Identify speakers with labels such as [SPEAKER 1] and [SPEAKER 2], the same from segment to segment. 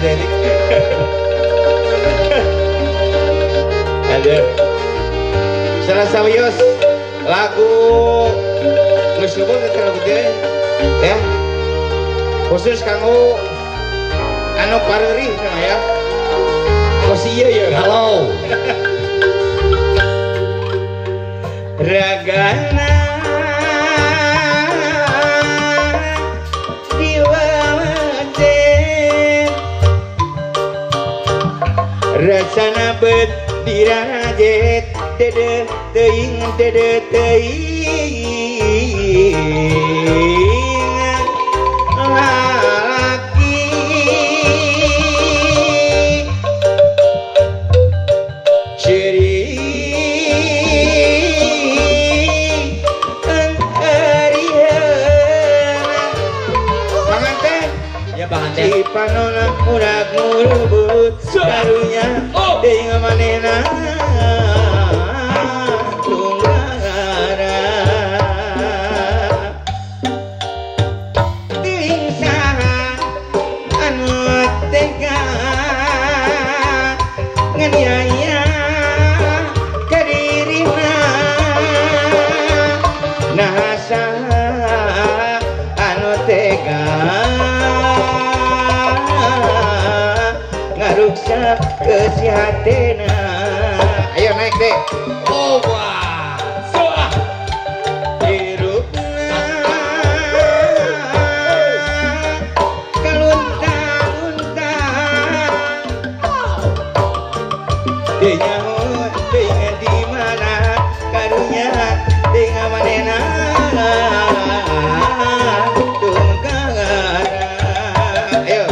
[SPEAKER 1] tadi. Ada. Serasa wios lagu musuh kita lagu dia, ya. Khusus kanggo anu pareri ya. Kosia ya.
[SPEAKER 2] Halo.
[SPEAKER 1] Ragana diwawate rasana bet dirajet dede teuing lalaki ciri
[SPEAKER 2] Panganten
[SPEAKER 1] panona urak ngurubut karunya deing manena tunggara deing saha anu tega nganiaya kadirina nah saha anu tega ngaruksak kesehatena. Ayo naik deh.
[SPEAKER 2] oh wah soah
[SPEAKER 1] Hirupna kaluntang-luntang dinyaho dengan di mana karunya dengan manena tunggara. Ayo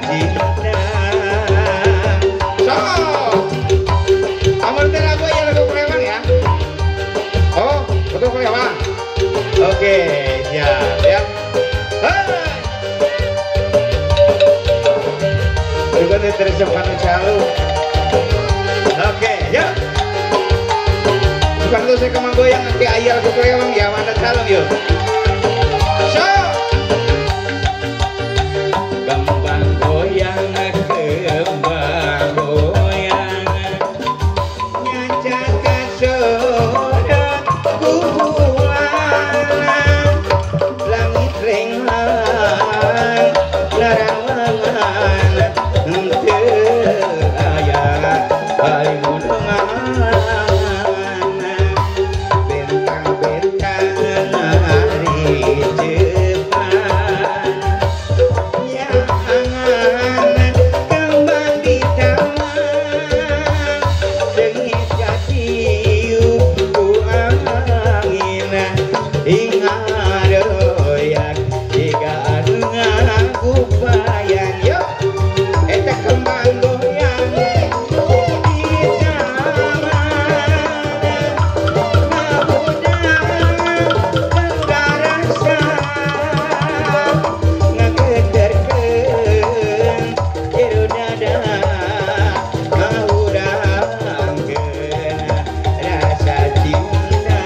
[SPEAKER 1] cinta. So, amal teh lagu ya lagu Kulewang ya. Oh, betul Kulewang. Oke, siap ya. Hai. Juga diterjemahkan selalu. Oke, ya. Bukan tuh saya kemang goyang nanti ayah lagu Kulewang ya, mana calon yuk. So. Kembang goyang, kembang goyang, nyajak kasodot bubuan, langit renglang, larawangan, teu aya palimunungan, bentang-bentang hari Jepang. Angan kembang di taman, sengit katiup ku angin, ingat doyak jika ngaku bayang. Yuk, eta kembang goyang di taman, ngabudang bangga rasa, ngagederkeun jero dada, ngahurangkeun rasa cinta.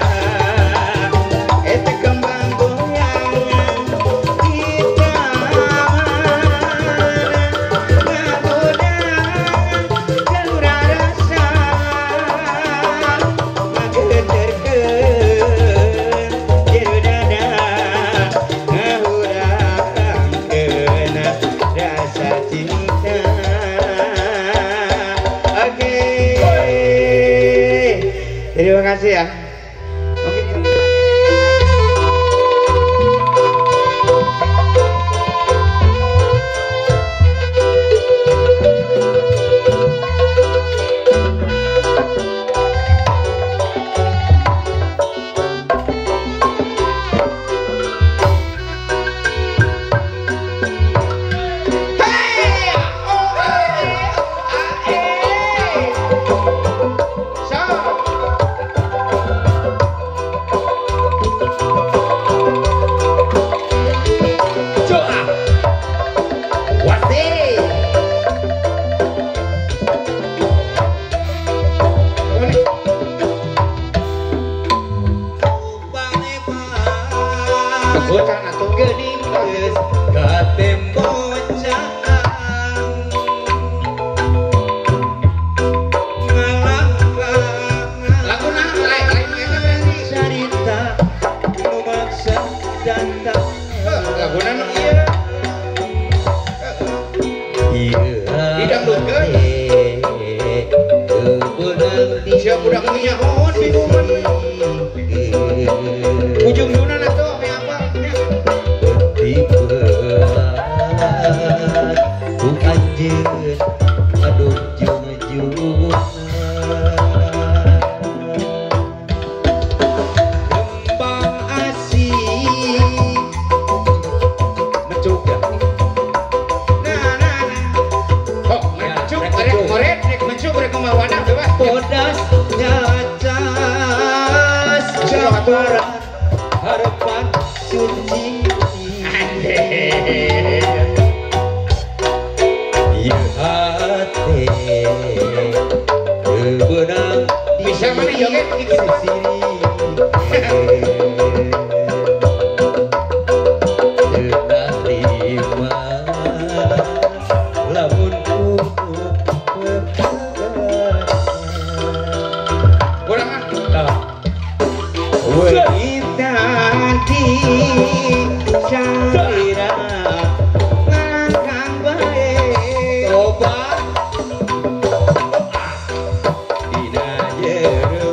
[SPEAKER 1] Eta kembang goyang di taman, ngabudang gelura rasa, ngagederkeun jero dada, ngahurangkeun rasa cinta. Oke, terima kasih ya. Mungkin bocah atuh geuning geus katem bocah laguna lain berarti cerita nu maksa datang laguna nu ieu didangdutkeun siap budak nu nyahoon bingungan ujung-ujungna atuh apa ku anjeun aduh jujuna kembang asih mencuk ya oh mencuk rek korek rek mencuk rek kumawana bebas bodas nyacas jabaran harapan suci ieu hate beunang bisa mana joget iki siri terima lamun ulangan wanita di Syahira ngalangkang bae obat dina jero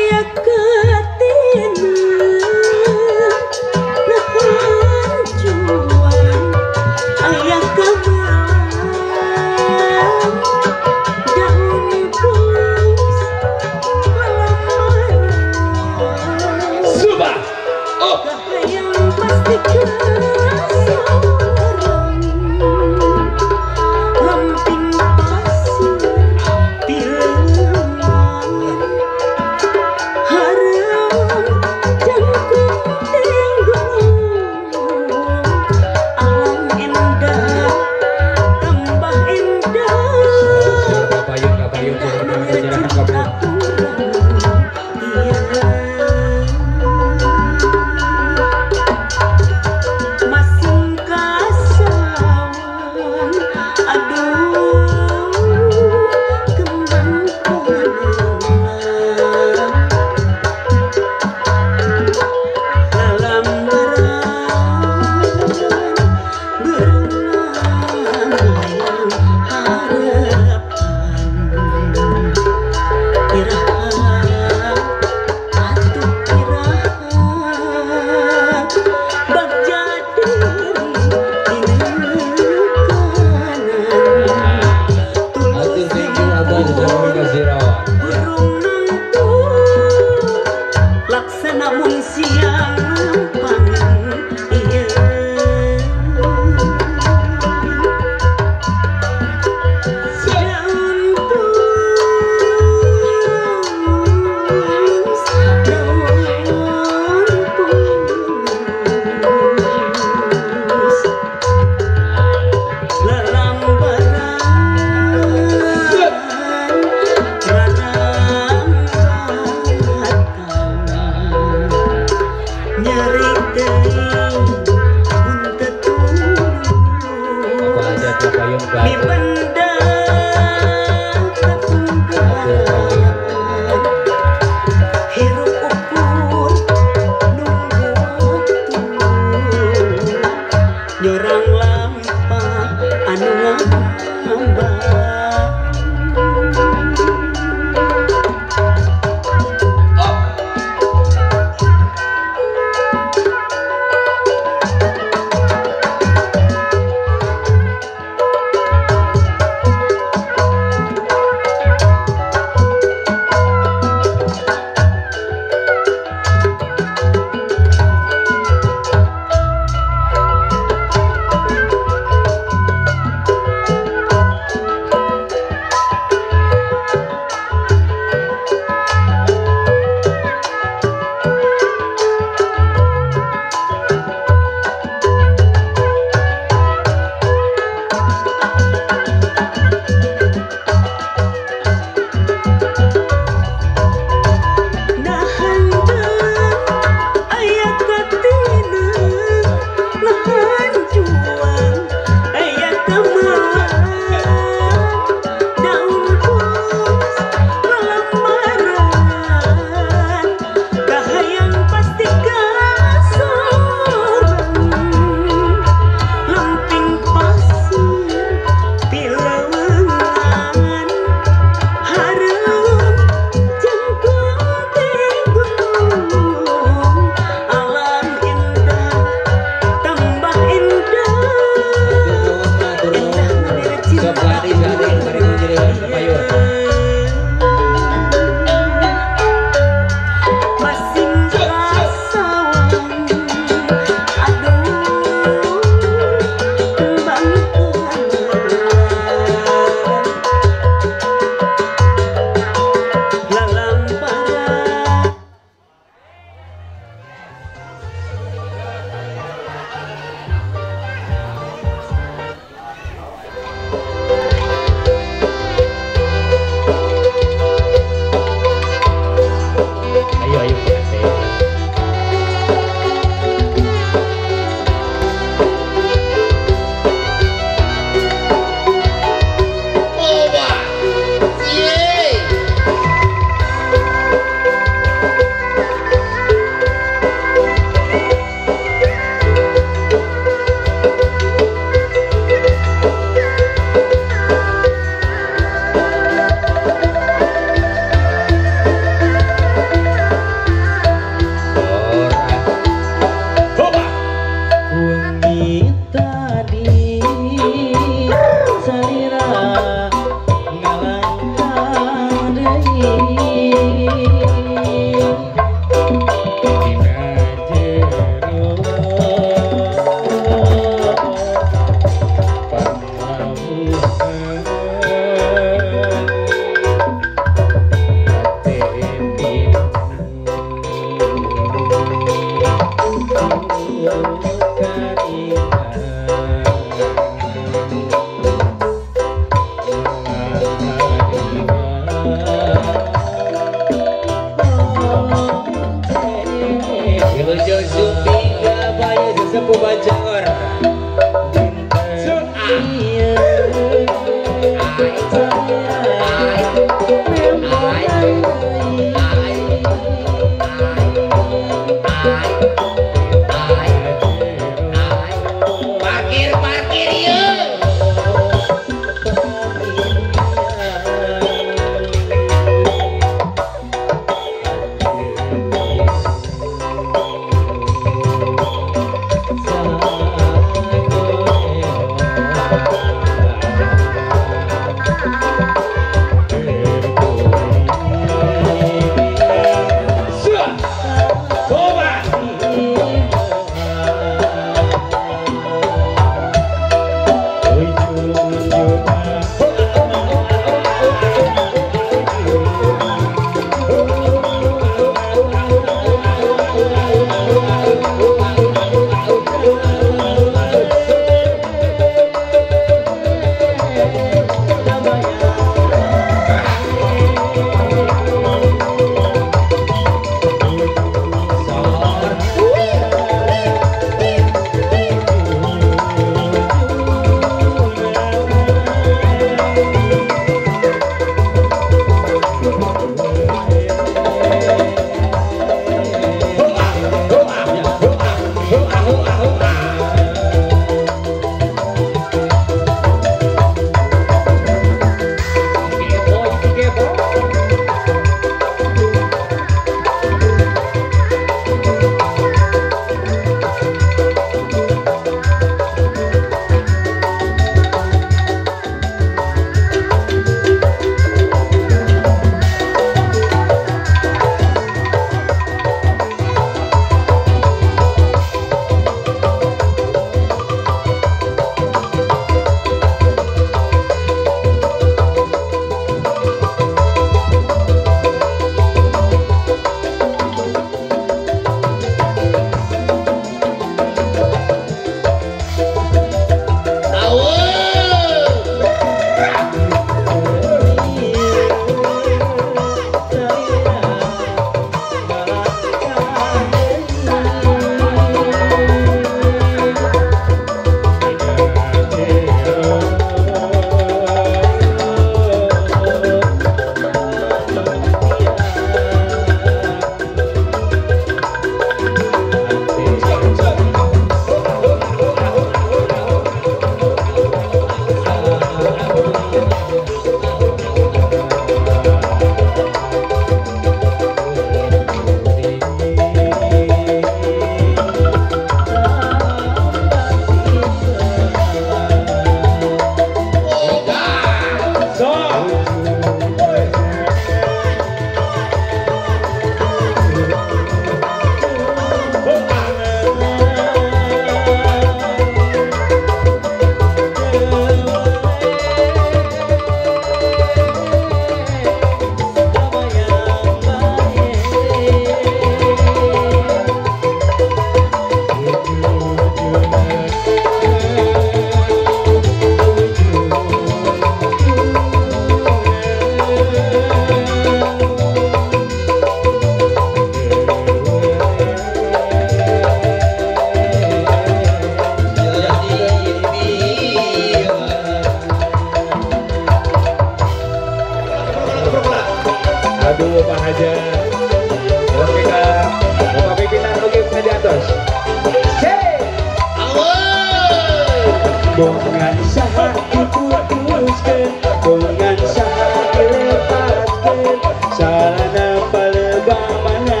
[SPEAKER 3] Bongan saha diputuskeun, bongan saha dilepaskeun, salana palebamana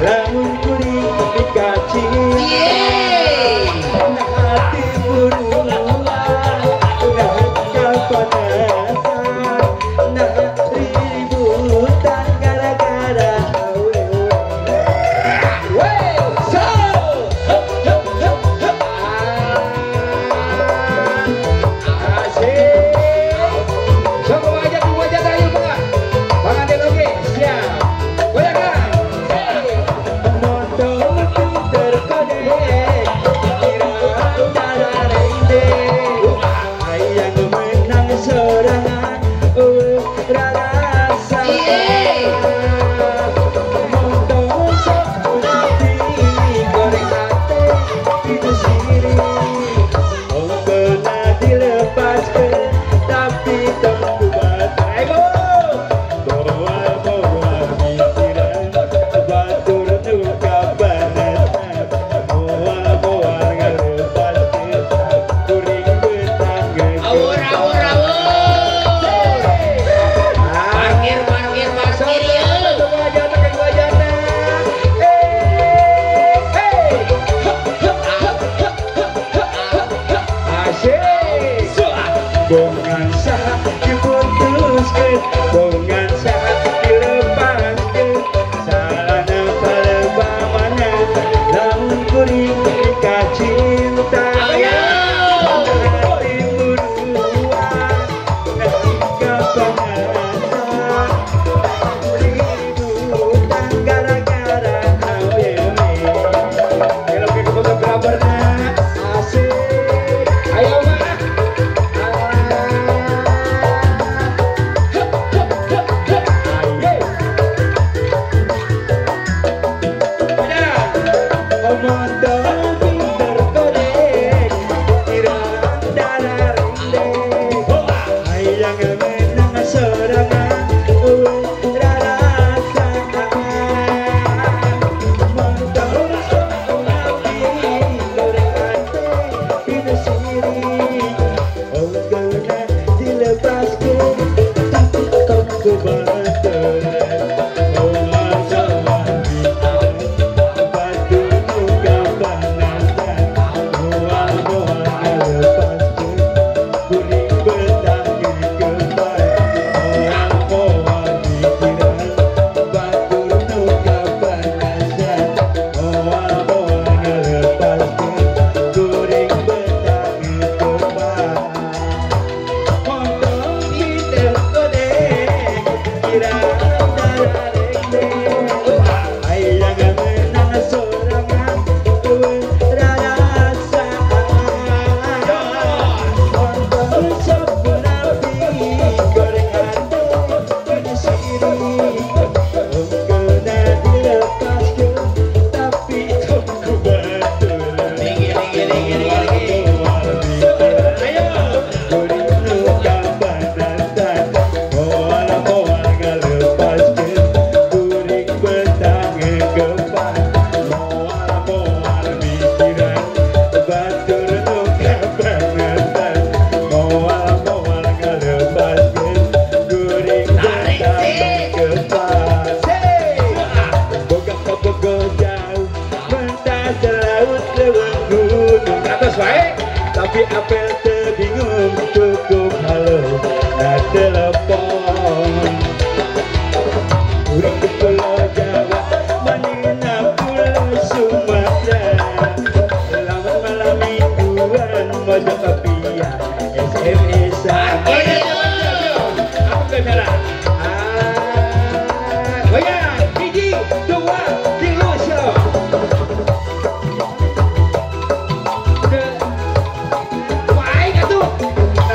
[SPEAKER 3] lamun kuring dikacing. Nah hati buruan, nah kapanasan, nah ributan gara-gara Tapi apel terbingung cukup halo nah telepon urang ke Pulau Jawa menginap Pulau Sumatera lamun malam mingguan mojo kapia SMS-an
[SPEAKER 1] Aku kamera.
[SPEAKER 3] goyang hiji dua tilu show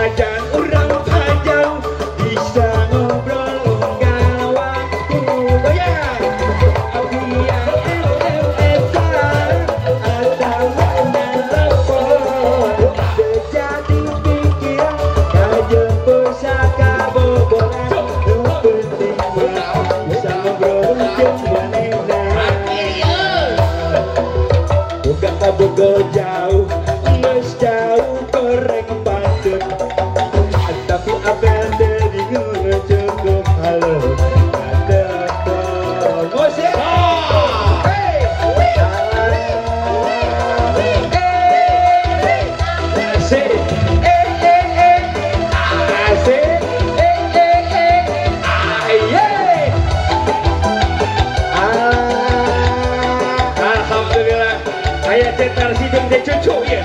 [SPEAKER 3] ajan urang panjang bisa ngobrol unggal waktu goyang via SMS-an atau telepon terjadi pikiran kajeun pusaka bobolan nu penting bisa ngobrol jeung manehna buka kabogo jauh geus jauh korek patut tapi apel terbingung cukup halo telepon musik hey asik asik alhamdulillah aya cetar sideng teh cucu ya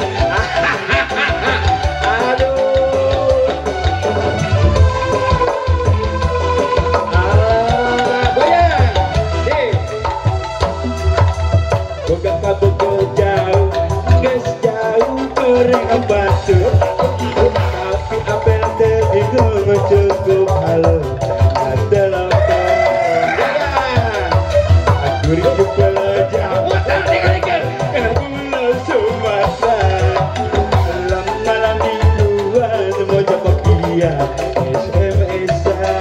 [SPEAKER 3] batu tapi apel terbingung cukup halo telepon aku rindu Pulau Jawa Pulau Sumatera malam mingguan mojo kopiah SMS-an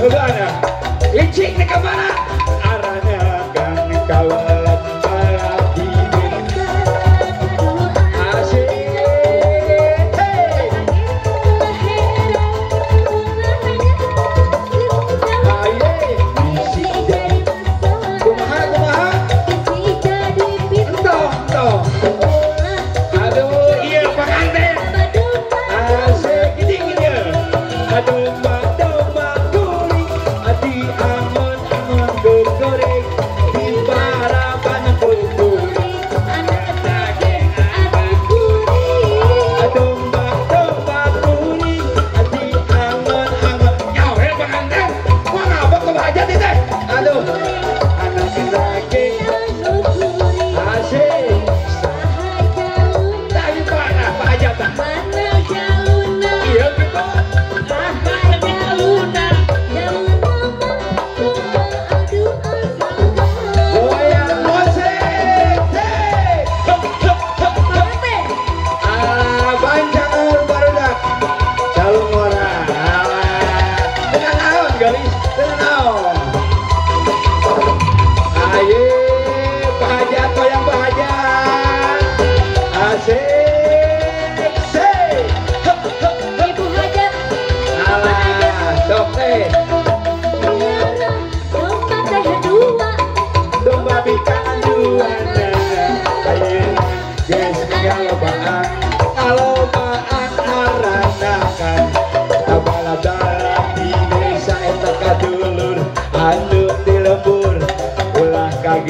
[SPEAKER 3] pokoknya licik nih kemana? Arahnya kan kawalan balap dingin asik hey.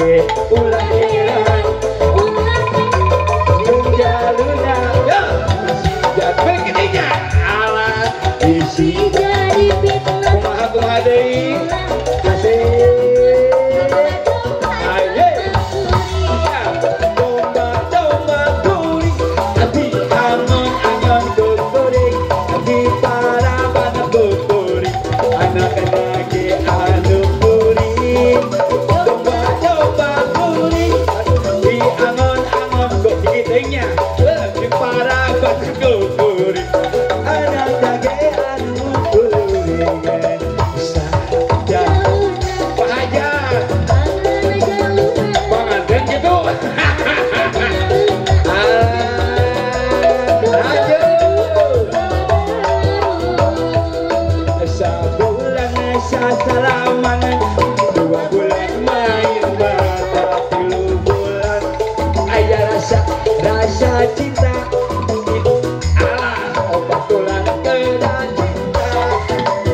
[SPEAKER 3] ge ulah heran jaluna jatuh gininya alat isi kumaha deui rasa cinta ala obat tulang kedan cinta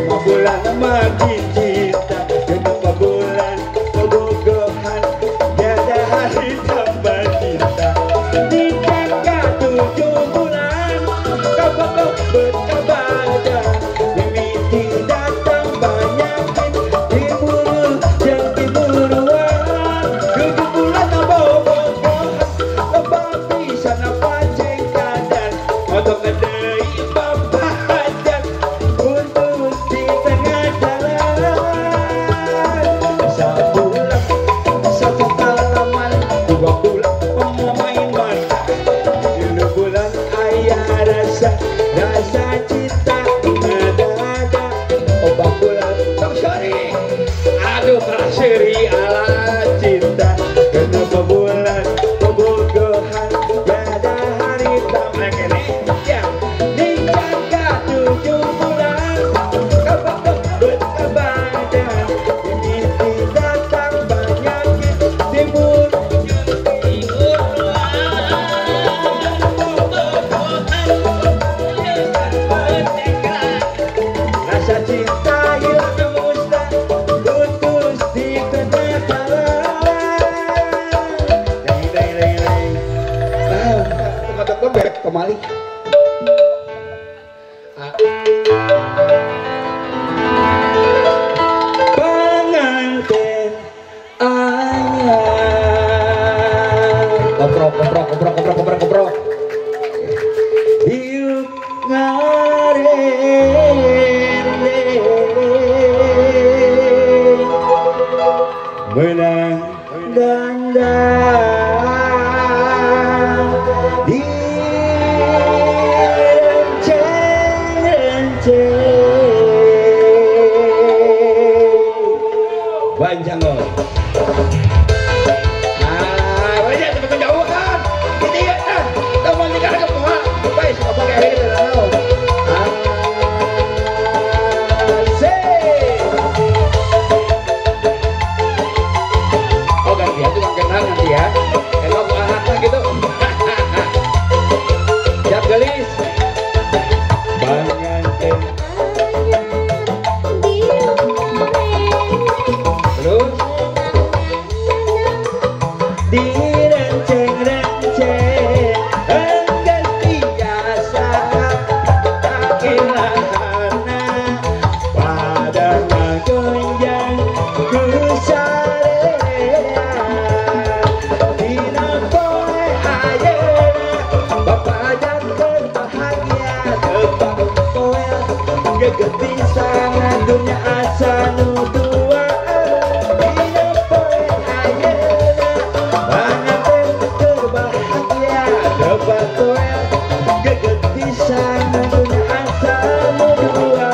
[SPEAKER 3] 5 bulan makin cinta kenapa bulan kebogohan tiada hari tambah cinta nikah 7 bulan kau berkabar mimpi datang banyak diburu dan diburuan 7 bulan bobogohan babi sana pancing kadan untuk ngedei bapak hajat untuk di tengah jalan sebulan satu halaman 2 bulan pemain mata 3 bulan ayah rasa cinta ada obat bulan tak syari aduh syari ala cinta kenapa bulan kebogohan tiada hari tambah kene ya nikah 7 bulan kabar berkabar mimpi datang banyak timur rasa cinta hilang musnah putus di tengah jalan bebek kembali pengantin anyar koprok yuk ngarende menang dandang di panjang loh. Banyak teman jauhan. Ini ya kan. Teman nikah ke pohon. Baik, apa kayak gitu tahu. Oh ganti ya, cuma kenal nanti ya. Kalau anak gitu. Siap gelis. Pengantin. Terus direnceng-renceng enggan biasa tak ilahana pada gonjang ku sarea dina poe ayeuna bapak jangan bahagia tebak poe gegetisan dunia asa nu dua dina poe ayeuna panganten berbahagia tebak poe gegetisan dunia asa nu dua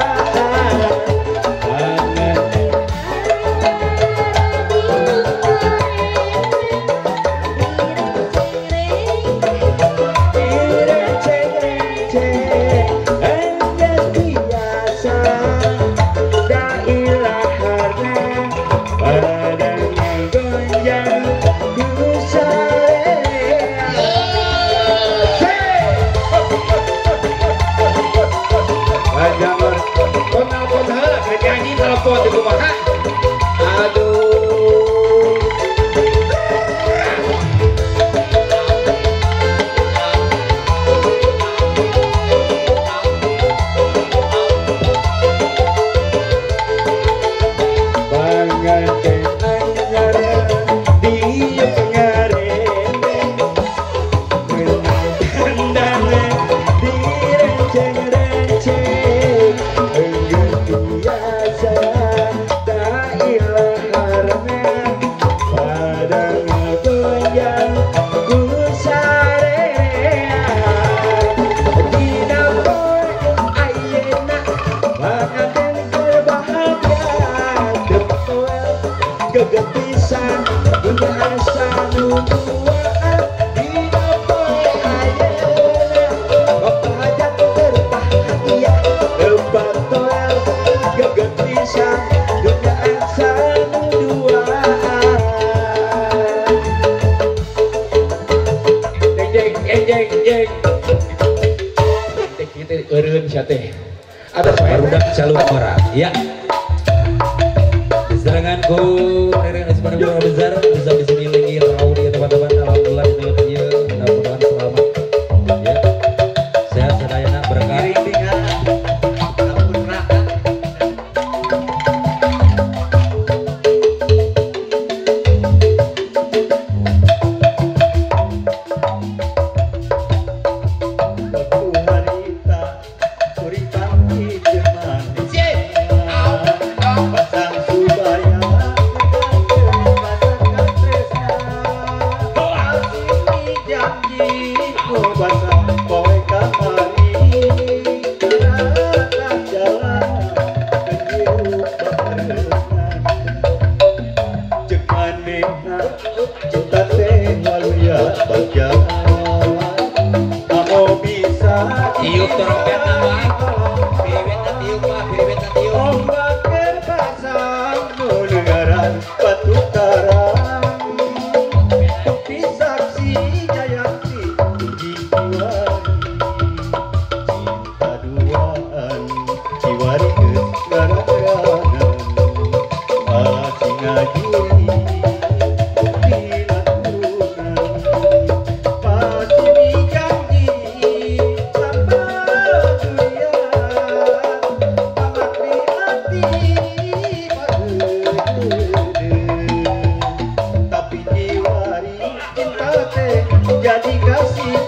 [SPEAKER 3] telepon di rumah. Aduh sayang tak hilang karena pada ngegoyang ku sarean di dapur ayeuna panganten berbahagia betul geget pisan dunia asa nuduaan di dapur ayeuna bapak terbahagia betul geget pisan dunia asa nuduaan jeng kita eureun sia teh ada
[SPEAKER 2] Barudak calon orang ya diseranganku Rere Asmana Bura Besar bisa di sini lagi tahu dia teman-teman alhamdulillah ya mudah-mudahan selamat ya sehat sedayana berkah tiup trompet nama bibitna tiup mah bibitna tiup
[SPEAKER 3] ombak terpasang nulegaran patukaran bukti saksi jayanti uji kiwari cinta duaan kiwari kesgaraganan asing ngajuri bukti latunan pasti dijanji tapi jiwari cinta teh jadi kasih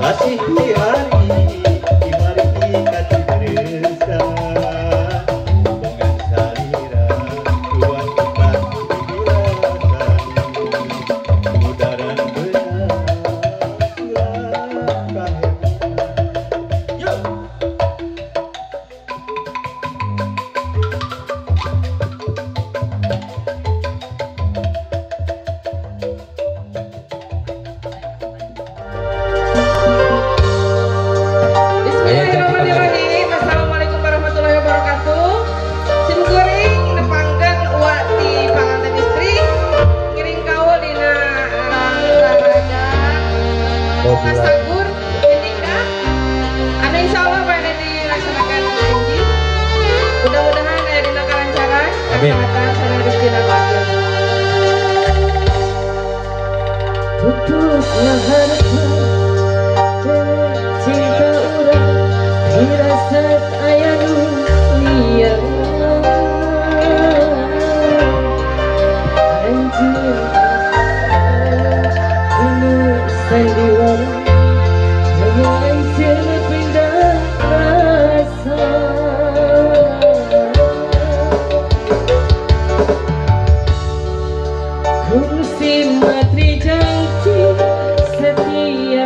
[SPEAKER 3] kasih jiwari kasih beresa bongan salira tuan tempat dibilasan mudaran benar surat kahemah yuk
[SPEAKER 4] Bismillahirrahmanirrahim. Assalamualaikum warahmatullahi wabarakatuh. Sim kuring nepangkeun uak di panganten istri ngiring kaul dina olahraga Masagur nikah. Anu insyaallah pada dilaksanakan haji. Mudah-mudahan aya dina kalancaran, kesehatan sareng rezeki nambahkeun.
[SPEAKER 5] Putuslah harta cinta orang dirasat aya nu liar anjir ini sandiwara mulai pindah rasa kursi matri janji setia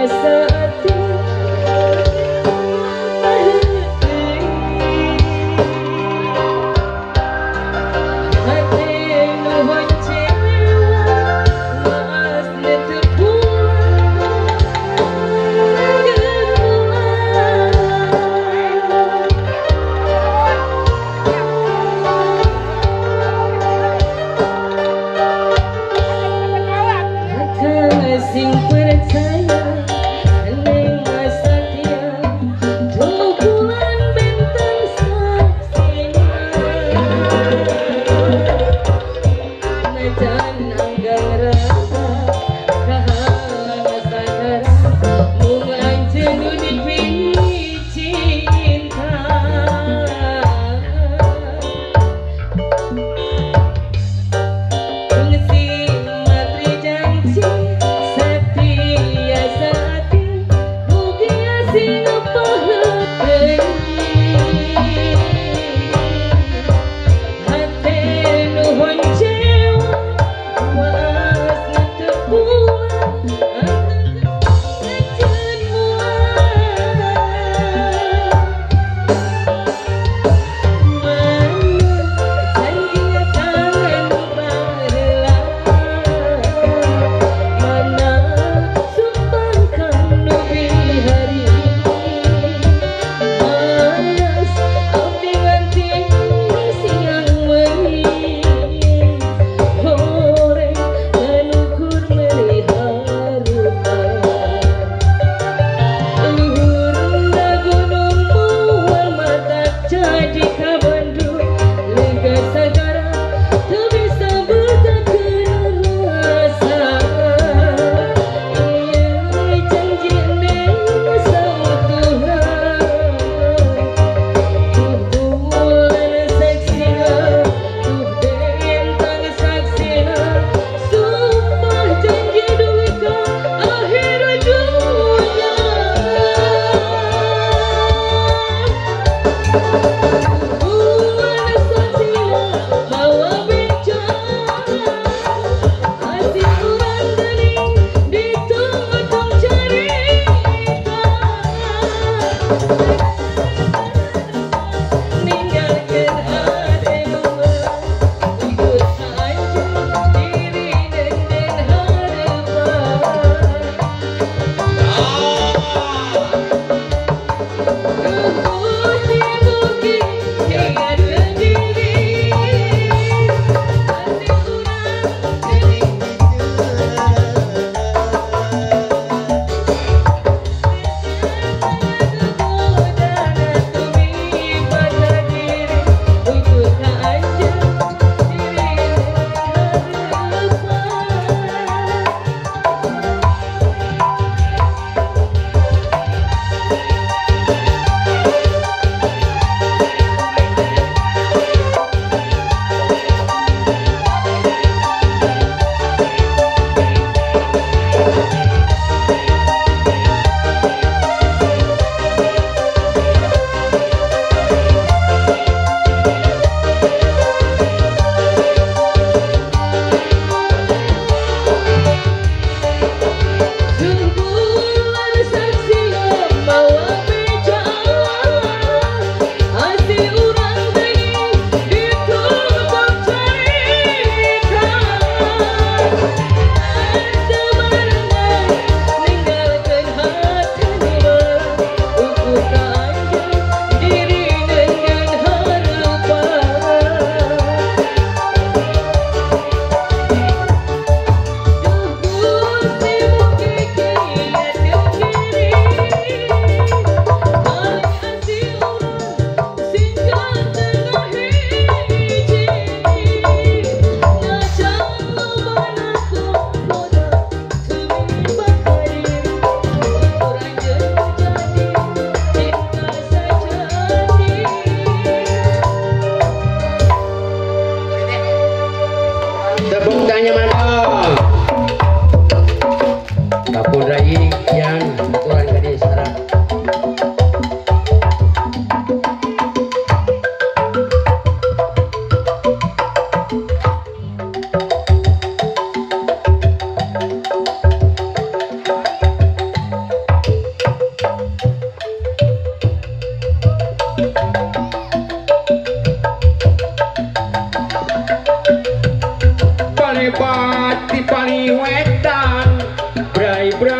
[SPEAKER 3] Balebat di paliwetan bray-bray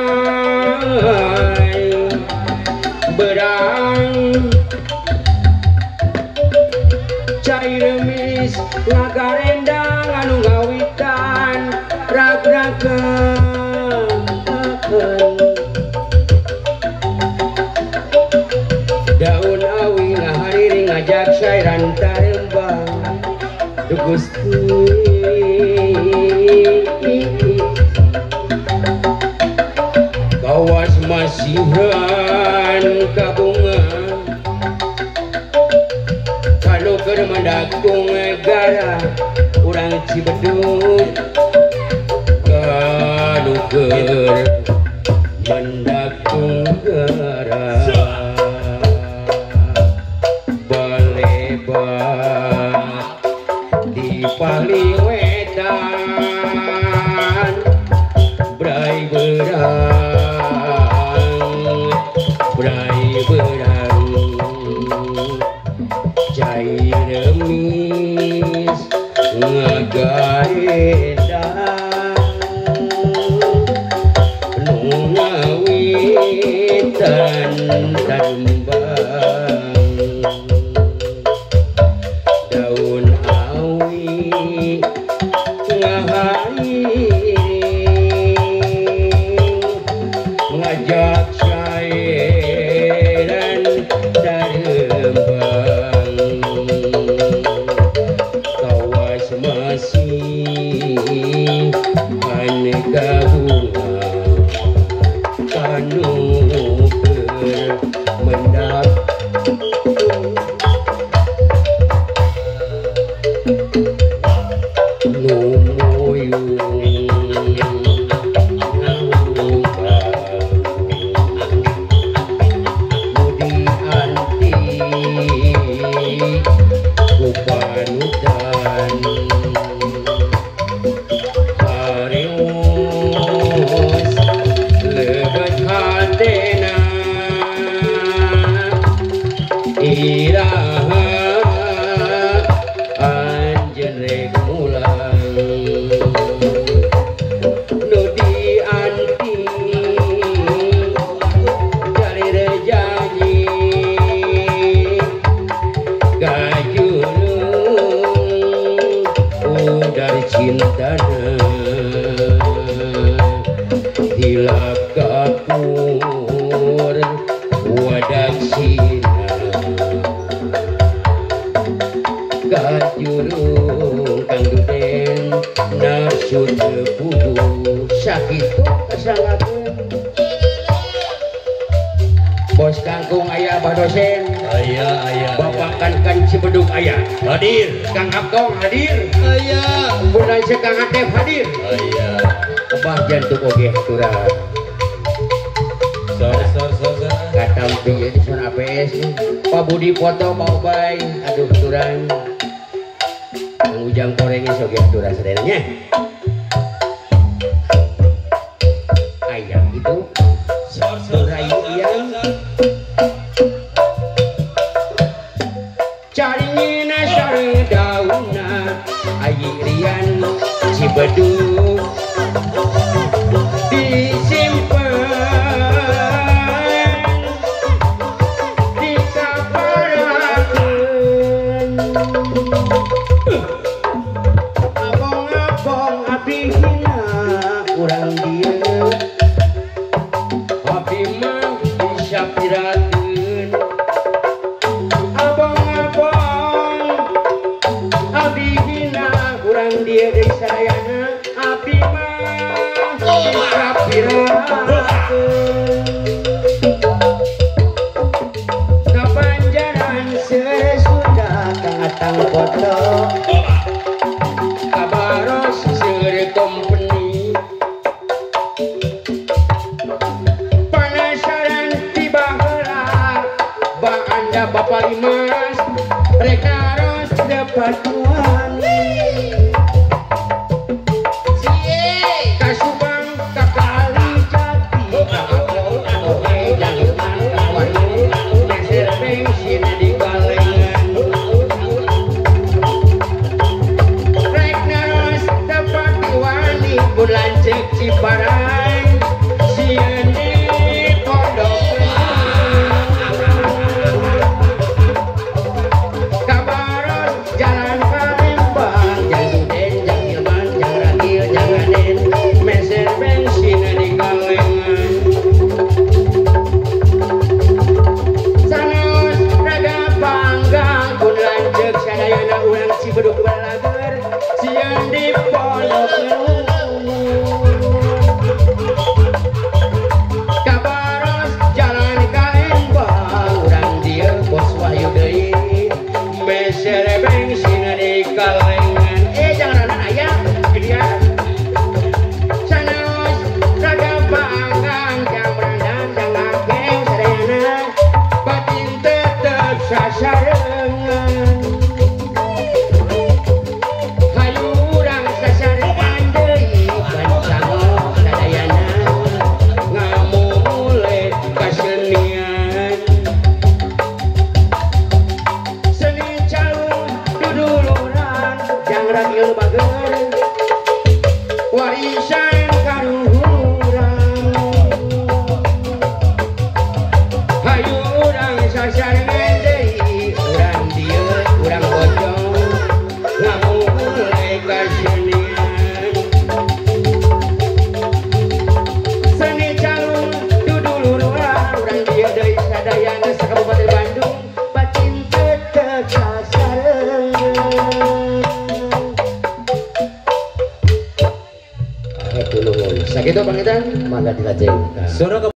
[SPEAKER 3] berang cai remis ngagarendang anu ngawitan rag-ragan daun awi ngahariri ngajak syairan tarembang Gusti kawas masihan kabungan kalau keur mendakung gara urang Cibedut kalau keur mendakung gara balebat di paliwetan bray berang cai remis ngagarendang nu ngawitan tarembang daun awi ngajak syairan tarembang kawas masih aneka bunga kanu bermendak hilap kapur wadak sina kajurung kangduden nafsu tepugu sakitu kasangakeun bos kangkung aya badosen aya bapak kan Cibeduk aya hadir Kang Abdong hadir aya bulan Kang Atef hadir aya Abah jantung oge haturan sor katampi jadi son APS Pak Budi foto Pak Ubay aduh haturan Kang Ujang korengnya oge haturan saderanya aya itu sor ayu yang caringina sare dauna ayi rian Cibeduk disimpen dikaparakeun abong-abong abdi hina urang dieu abdi mah disapirakeun abong-abong abdi hina urang dieu deui sadayana abdi mah kapanjaran sesudah katang foto kabaros sere company penasaran tiba heula ba anda Bapak Limas rekaros dapat tuan bensin di kalengan jangan ayah gedean sanes rada panggang jam rendang jam ngageng sadayana batin tetep sasarengan hayu urang sasarengan deui bancangok sadayana ngamule kasenian seni calung duduluran jang ragil bager warisan karuhuran hayu urang sasarengan deui urang dieu urang bojong ngamule kasenian seni calung duduluran urang dieu deui sadayana sakabupaten Bandung batin tetep sasarengan sakitu pangitan mangga dilajeng.